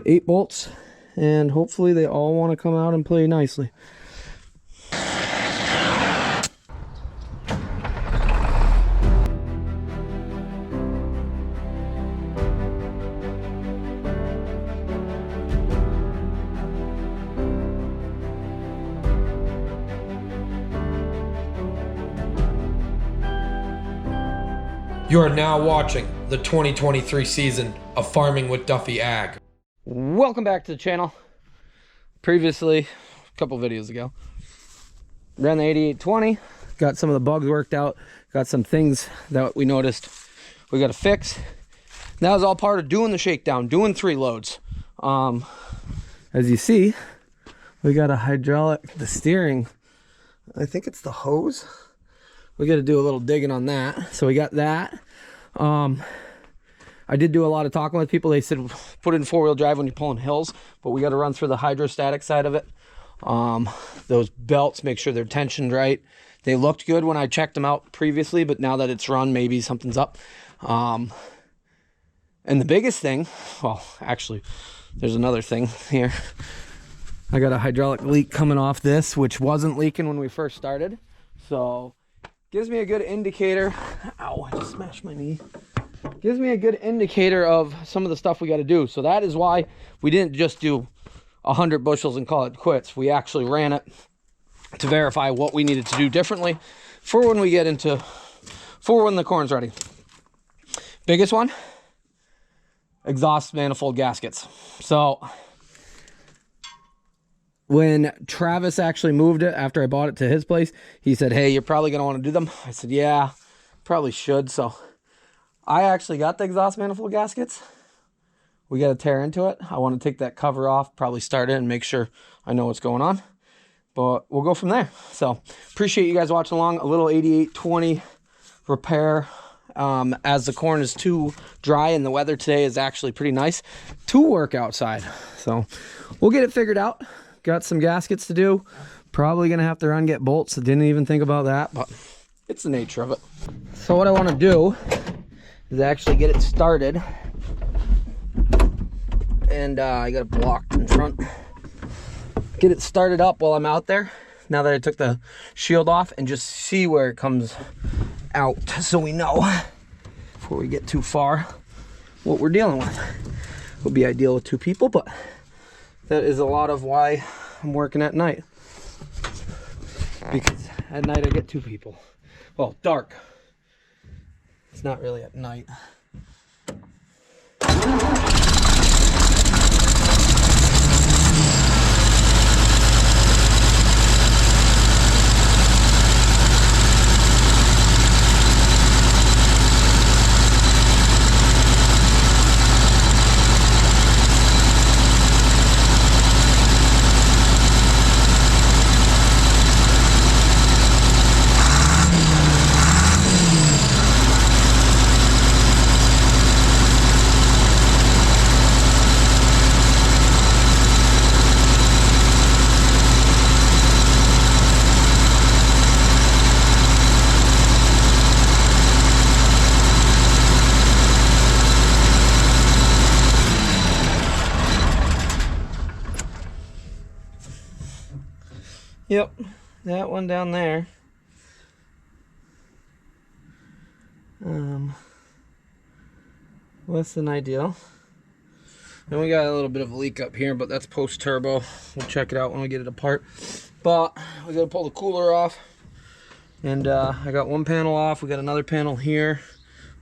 8 bolts, and hopefully they all want to come out and play nicely. You are now watching the 2023 season of Farming with Duffy Ag. Welcome back to the channel. Previously, a couple videos ago, ran the 8820, got some of the bugs worked out, got some things that we noticed we got to fix. That was all part of doing the shakedown, doing 3 loads. As you see, we got a hydraulic, the steering, I think it's the hose. We got to do a little digging on that. So we got that. I did do a lot of talking with people. They said put it in 4-wheel drive when you're pulling hills, but we got to run through the hydrostatic side of it. Those belts, make sure they're tensioned right. They looked good when I checked them out previously, but now that it's run, maybe something's up. And the biggest thing, well, actually, there's another thing here. I got a hydraulic leak coming off this, which wasn't leaking when we first started. So gives me a good indicator. Ow, I just smashed my knee. Gives me a good indicator of some of the stuff we got to do. So that is why we didn't just do 100 bushels and call it quits. We actually ran it to verify what we needed to do differently for when we get into, for when the corn's ready. Biggest one, exhaust manifold gaskets. So when Travis actually moved it after I bought it to his place, he said, hey, you're probably going to want to do them. I said, yeah, probably should. So I actually got the exhaust manifold gaskets. We got to tear into it. I want to take that cover off, probably start it and make sure I know what's going on. But we'll go from there. So appreciate you guys watching along. A little 8820 repair. As the corn is too dry and the weather today is actually pretty nice to work outside. So we'll get it figured out. Got some gaskets to do. Probably gonna have to run get bolts. I didn't even think about that, but it's the nature of it. So what I want to do is actually get it started. And I got it blocked in front. Get it started up while I'm out there, now that I took the shield off, and just see where it comes out so we know before we get too far what we're dealing with. Would be ideal with 2 people, but that is a lot of why I'm working at night, because at night I get 2 people. Well, dark. It's not really at night. Yep, that one down there. Less than ideal. And we got a little bit of a leak up here, but that's post turbo. We'll check it out when we get it apart. But we gotta pull the cooler off. And I got one panel off. We got another panel here.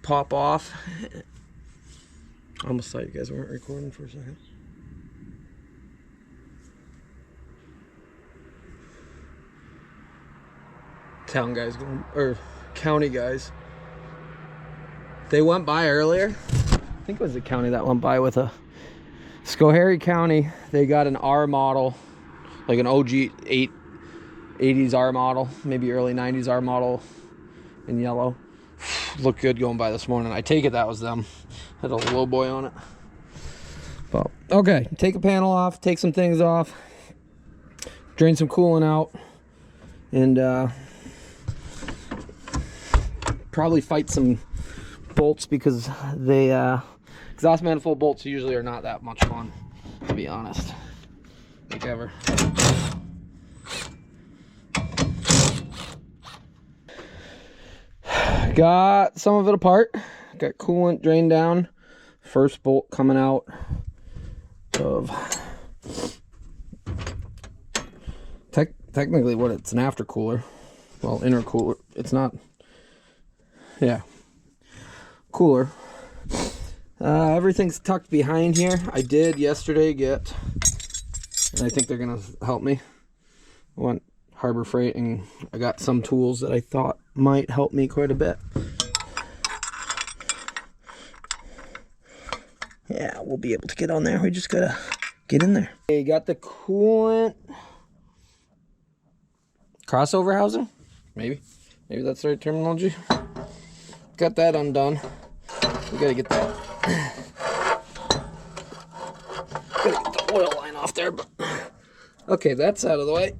Pop off. I almost thought you guys weren't recording for a second. Town guys going, or county guys. They went by earlier. I think it was the county that went by with a Schoharie County. They got an R model, like an OG 80s R model, maybe early 90s R model in yellow. Looked good going by this morning. I take it that was them. Had a low boy on it. But okay, take a panel off, take some things off, drain some coolant out, and probably fight some bolts because they Exhaust manifold bolts usually are not that much fun, to be honest. Like ever. Got some of it apart. Got coolant drained down. First bolt coming out of technically what it's an aftercooler. Well, intercooler. It's not. Yeah. Cooler. Everything's tucked behind here. I did yesterday get, and I think they're gonna help me. I went Harbor Freight and I got some tools that I thought might help me quite a bit. Yeah, we'll be able to get on there. We just gotta get in there. Okay, got the coolant crossover housing. Maybe that's the right terminology. Got that undone. We gotta get that. Gotta get the oil line off there, but okay, that's out of the way.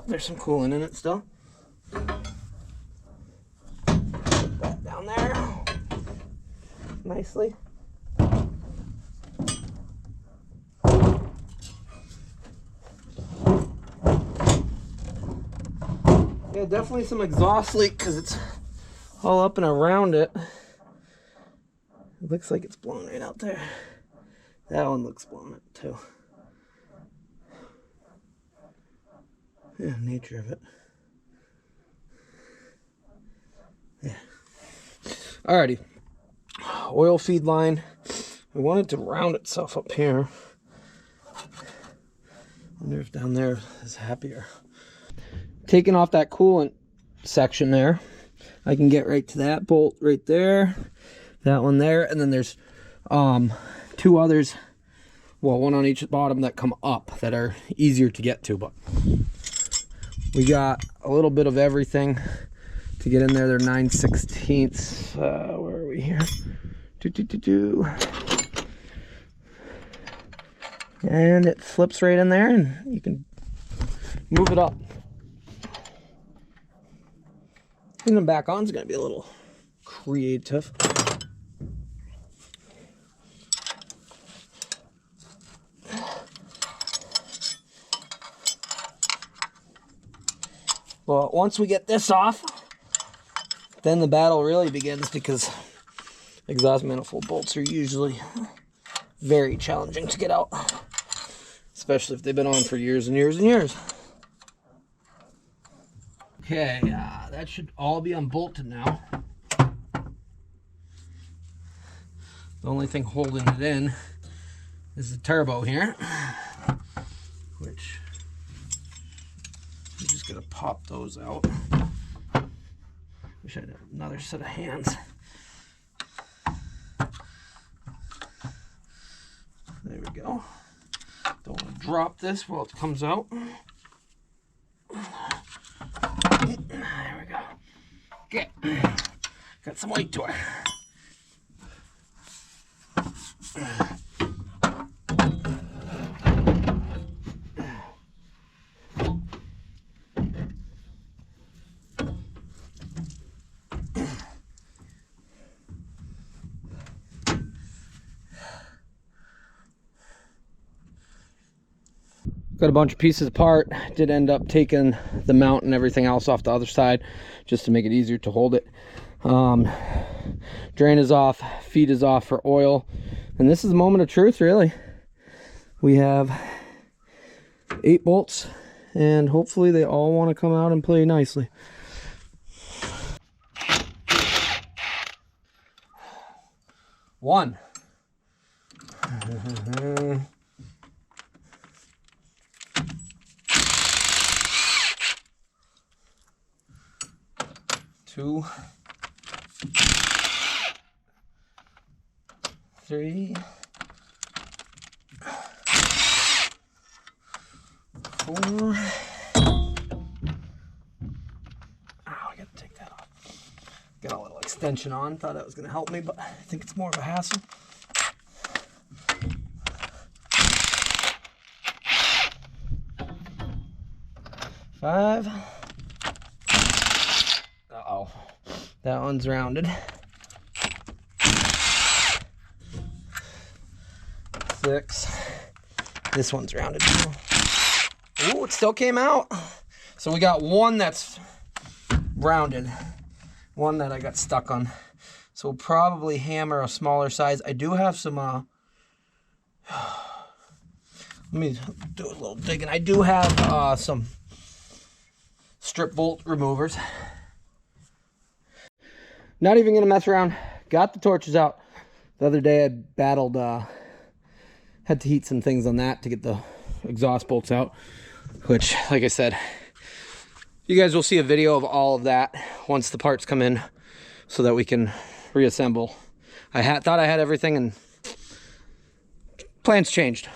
There's some coolant in it still. Put that down there nicely. Yeah, definitely some exhaust leak because it's all up and around it. It looks like it's blown right out there. That one looks blown up too. Yeah, nature of it. Yeah. Alrighty. Oil feed line. I want it to round itself up here. Wonder if down there is happier. Taking off that coolant section there, I can get right to that bolt right there, that one there, and then there's two others, well, one on each bottom that come up that are easier to get to, but we got a little bit of everything to get in there. They're 9/16. Where are we here? And it slips right in there, and you can move it up. Putting them back on is going to be a little creative. Well, once we get this off, then the battle really begins, because exhaust manifold bolts are usually very challenging to get out, especially if they've been on for years and years and years. Okay, that should all be unbolted now. The only thing holding it in is the turbo here, which I'm just gonna pop those out. Wish I had another set of hands. There we go. Don't want to drop this while it comes out. There we go. Okay. Got some weight to it. Got a bunch of pieces apart. Did end up taking the mount and everything else off the other side just to make it easier to hold it. Drain is off, feed is off for oil, and this is a moment of truth, really. We have 8 bolts, and hopefully they all want to come out and play nicely. One. 2, 3, 4. Oh, I gotta take that off. Got a little extension on. Thought that was gonna help me, but I think it's more of a hassle. 5. Uh-oh. That one's rounded. 6. This one's rounded too. Ooh, it still came out. So we got one that's rounded, one that I got stuck on. So we'll probably hammer a smaller size. I do have some, let me do a little digging. I do have some strip bolt removers. Not even gonna mess around. Got the torches out. The other day I battled, had to heat some things on that to get the exhaust bolts out, which, like I said, you guys will see a video of all of that once the parts come in so that we can reassemble. I thought I had everything and plans changed.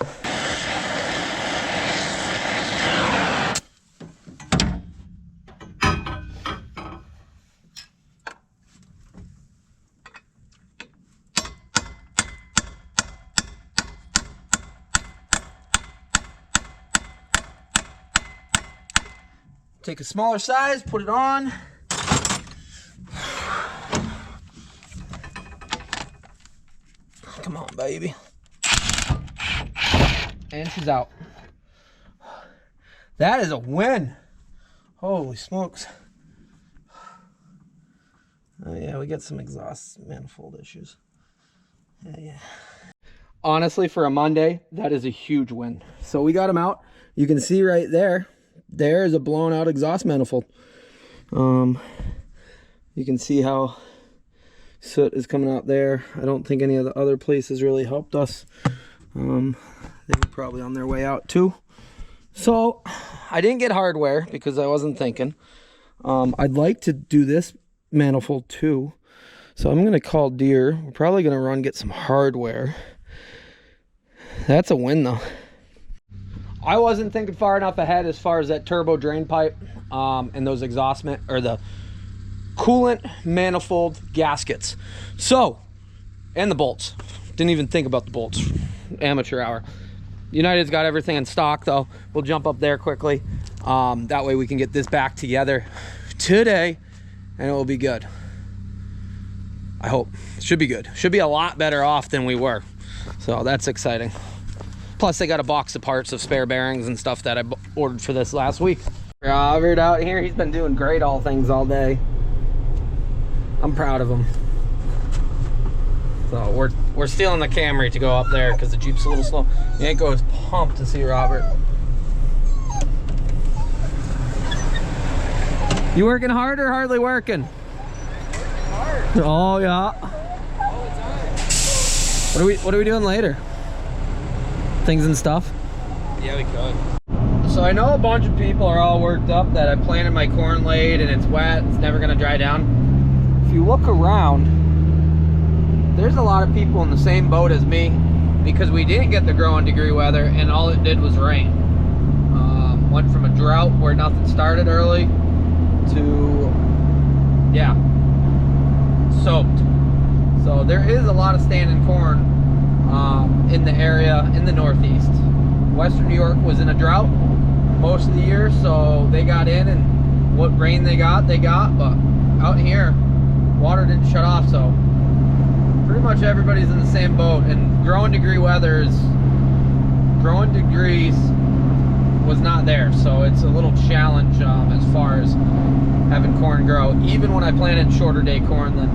Take a smaller size, put it on. Come on, baby. And she's out. That is a win. Holy smokes. Oh yeah, we got some exhaust manifold issues. Yeah. Honestly, for a Monday, that is a huge win. So we got them out. You can see right there. There is a blown out exhaust manifold. You can see how soot is coming out there. I don't think any of the other places really helped us. They were probably on their way out too. So I didn't get hardware because I wasn't thinking. I'd like to do this manifold too. So I'm gonna call Deere. We're probably gonna get some hardware. That's a win though. I wasn't thinking far enough ahead as far as that turbo drain pipe and those exhaust or the coolant manifold gaskets. So, and the bolts. Didn't even think about the bolts. Amateur hour. United's got everything in stock though. We'll jump up there quickly. That way we can get this back together today and it will be good. I hope. Should be good. Should be a lot better off than we were. So that's exciting. Plus they got a box of parts of spare bearings and stuff that I ordered for this last week. Robert out here, he's been doing great all things all day. I'm proud of him. So we're stealing the Camry to go up there because the Jeep's a little slow. Yanko is pumped to see Robert. You working hard or hardly working? Hard. Oh yeah. All the time. What are we doing later? Things and stuff? Yeah, we could. So I know a bunch of people are all worked up that I planted my corn late and it's wet, it's never gonna dry down. If you look around, there's a lot of people in the same boat as me because we didn't get the growing degree weather and all it did was rain. Went from a drought where nothing started early to, yeah, soaked. So there is a lot of standing corn in the area in the Northeast. Western New York was in a drought most of the year, so they got in, and what rain they got, but out here, water didn't shut off, so pretty much everybody's in the same boat. And growing degrees was not there, so it's a little challenge as far as having corn grow. Even when I planted shorter day corn, then,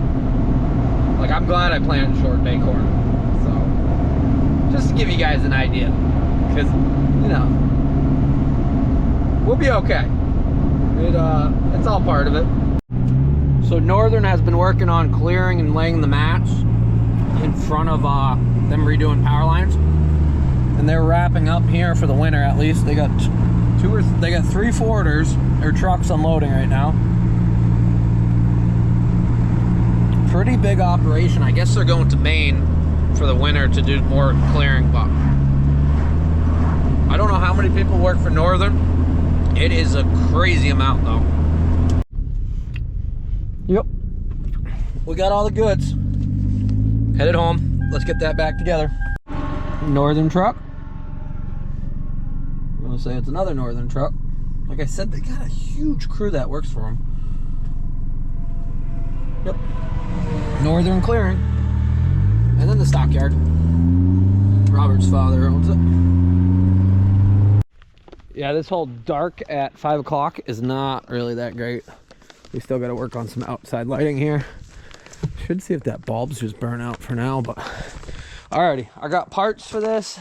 like, I'm glad I planted short day corn. Just to give you guys an idea, because, you know, we'll be okay. It's all part of it. So Northern has been working on clearing and laying the mats in front of them redoing power lines, and they're wrapping up here for the winter at least. They got 3 forwarders or trucks unloading right now. Pretty big operation. I guess they're going to Maine for the winter to do more clearing, but I don't know how many people work for Northern. It is a crazy amount though. Yep, we got all the goods. Headed home. Let's get that back together. Northern truck. I'm gonna say it's another Northern truck. Like I said, they got a huge crew that works for them. Yep, Northern clearing. And then the stockyard Robert's father owns it. Yeah, this whole dark at 5 o'clock is not really that great. We still got to work on some outside lighting here. Should see if that bulb's just burn out for now, but alrighty, I got parts for this.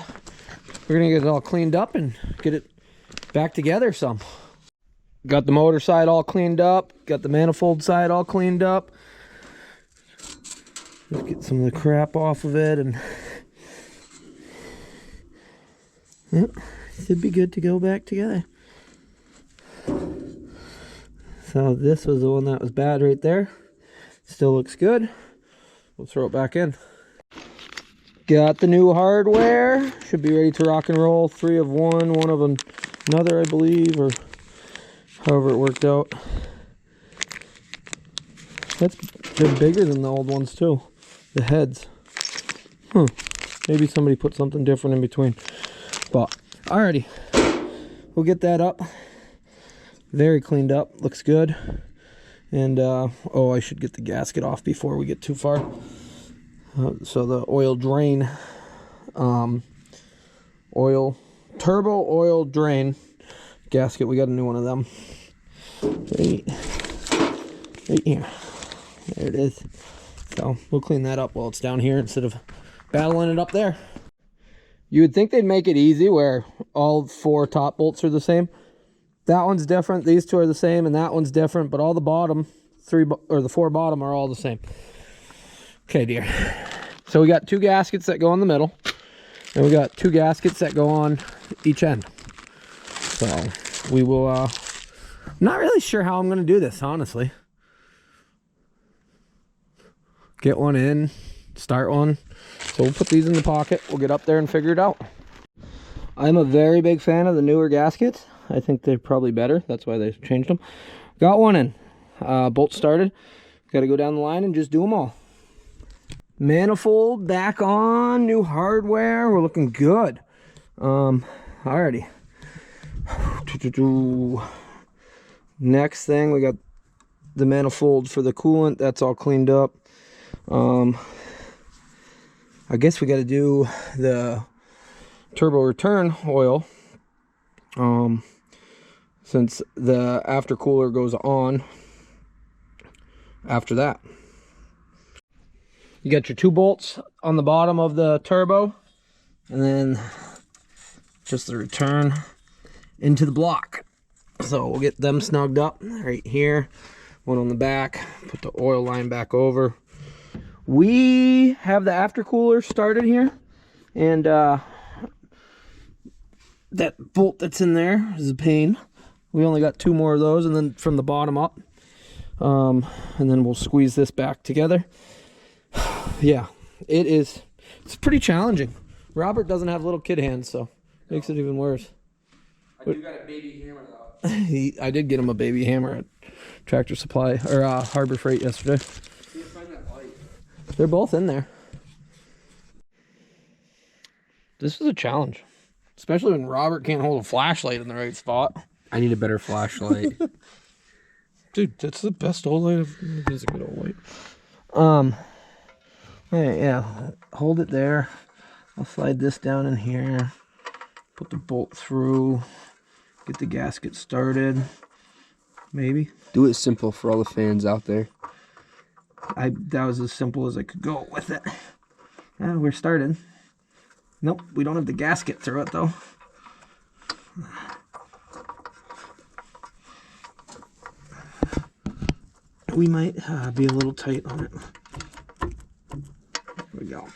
We're gonna get it all cleaned up and get it back together some. Got the motor side all cleaned up, got the manifold side all cleaned up. Let's get some of the crap off of it, and yep, should be good to go back together. So this was the one that was bad right there. Still looks good. We'll throw it back in. Got the new hardware. Should be ready to rock and roll. 3 of one, 1 of another, I believe, or however it worked out. They're bigger than the old ones too. The heads. Maybe somebody put something different in between. But alrighty, we'll get that up. Very cleaned up. Looks good. And oh, I should get the gasket off before we get too far. So the oil drain, turbo oil drain gasket, we got a new one of them. Right here. There it is. So we'll clean that up while it's down here instead of battling it up there. You would think they'd make it easy where all 4 top bolts are the same. That one's different, these 2 are the same, and that one's different, but all the bottom 4 bottom are all the same. Okay, dear. So we got 2 gaskets that go in the middle, and we got 2 gaskets that go on each end. So we will, I'm not really sure how I'm going to do this, honestly. Get one in, start one. So we'll put these in the pocket, we'll get up there and figure it out. I'm a very big fan of the newer gaskets. I think they're probably better. That's why they changed them. Got one in. Bolt started. Got to go down the line and just do them all. Manifold back on. New hardware. We're looking good. Alrighty. Next thing, we got the manifold for the coolant. That's all cleaned up. I guess we got to do the turbo return oil. Since the aftercooler goes on after that. You got your 2 bolts on the bottom of the turbo, and then just the return into the block. So we'll get them snugged up right here. One on the back, put the oil line back over. We have the aftercooler started here, and that bolt that's in there is a pain. We only got 2 more of those, and then from the bottom up, and then we'll squeeze this back together. Yeah, it's pretty challenging. Robert doesn't have little kid hands, so makes it even worse. I do got a baby hammer though. I did get him a baby hammer at Tractor Supply or Harbor Freight yesterday. Can't find that light. They're both in there. This is a challenge, especially when Robert can't hold a flashlight in the right spot. I need a better flashlight. Dude, that's the best old light. It is a good old light. Yeah, hold it there. I'll slide this down in here. Put the bolt through. Get the gasket started. Maybe. Do it simple for all the fans out there. That was as simple as I could go with it. And we're started. Nope, we don't have the gasket through it though. We might be a little tight on it. There we go.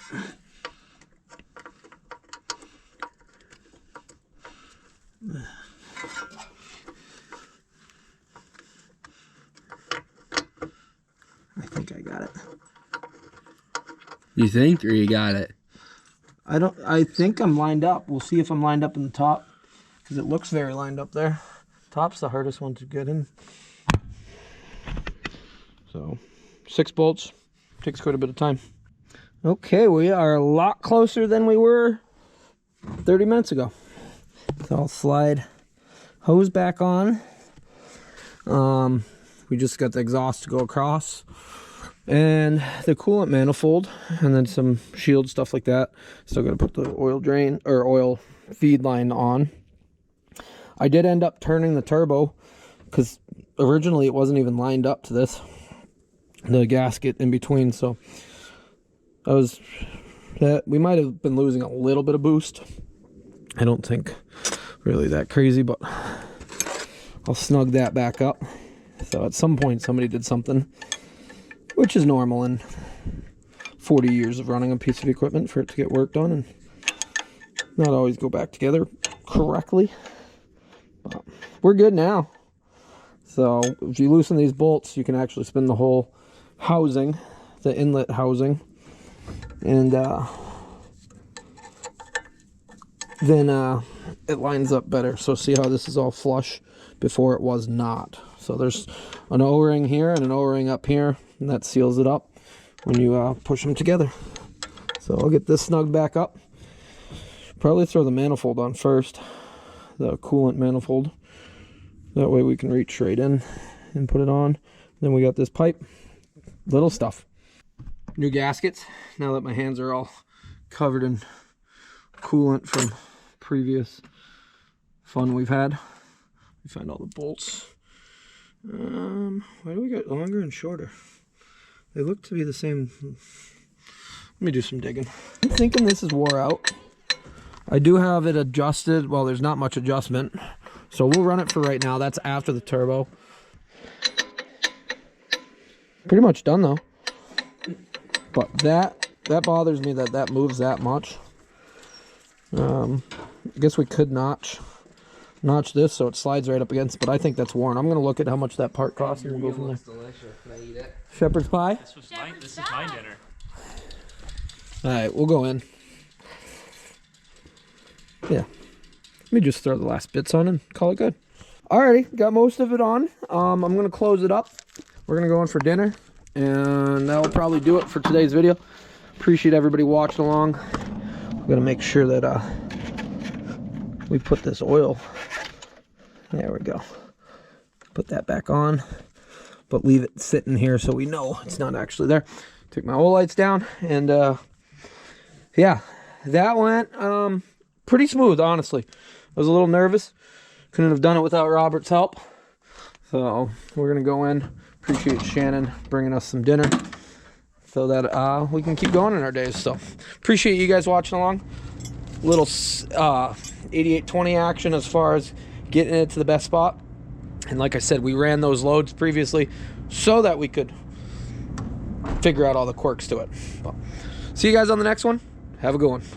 I think I got it. You think, or you got it? I think I'm lined up. We'll see if I'm lined up in the top, because it looks very lined up there. Top's the hardest one to get in. So 6 bolts takes quite a bit of time. Okay, we are a lot closer than we were 30 minutes ago. So I'll slide hose back on. We just got the exhaust to go across, and the coolant manifold, and then some shield stuff like that. Still got to put the oil drain or oil feed line on. I did end up turning the turbo because originally it wasn't even lined up to this, the gasket in between. So we might have been losing a little bit of boost. I don't think really that crazy, but I'll snug that back up. So at some point somebody did something, which is normal in 40 years of running a piece of equipment, for it to get worked on and not always go back together correctly. But we're good now. So if you loosen these bolts, you can actually spin the whole housing, the inlet housing, and then it lines up better. So see how this is all flush? Before it was not. So there's an O-ring here and an O-ring up here, and that seals it up when you push them together. So I'll get this snugged back up. Probably throw the manifold on first, the coolant manifold. That way we can reach right in and put it on. Then we got this pipe, little stuff. New gaskets. Now that my hands are all covered in coolant from previous fun we've had. We find all the bolts. Why do we get longer and shorter? They look to be the same. Let me do some digging. I'm thinking this is wore out. I do have it adjusted. Well, there's not much adjustment, so we'll run it for right now. That's after the turbo. Pretty much done though. But that bothers me that moves that much. I guess we could notch this so it slides right up against, but I think that's worn. I'm gonna look at how much that part costs and we'll go from there. Delicious. Can I eat it? Shepherd's pie? This is my dinner. Alright, we'll go in. Yeah. Let me just throw the last bits on and call it good. Alrighty, got most of it on. I'm gonna close it up. We're gonna go in for dinner, and that'll probably do it for today's video. Appreciate everybody watching along. I'm gonna make sure that we put this oil. There we go. Put that back on, but leave it sitting here so we know it's not actually there. Took my oil lights down, and yeah, that went pretty smooth, honestly. I was a little nervous. Couldn't have done it without Robert's help. So we're gonna go in. Appreciate Shannon bringing us some dinner so that we can keep going in our days. So appreciate you guys watching along. Little 8820 action as far as getting it to the best spot. And like I said, we ran those loads previously so that we could figure out all the quirks to it. But see you guys on the next one. Have a good one.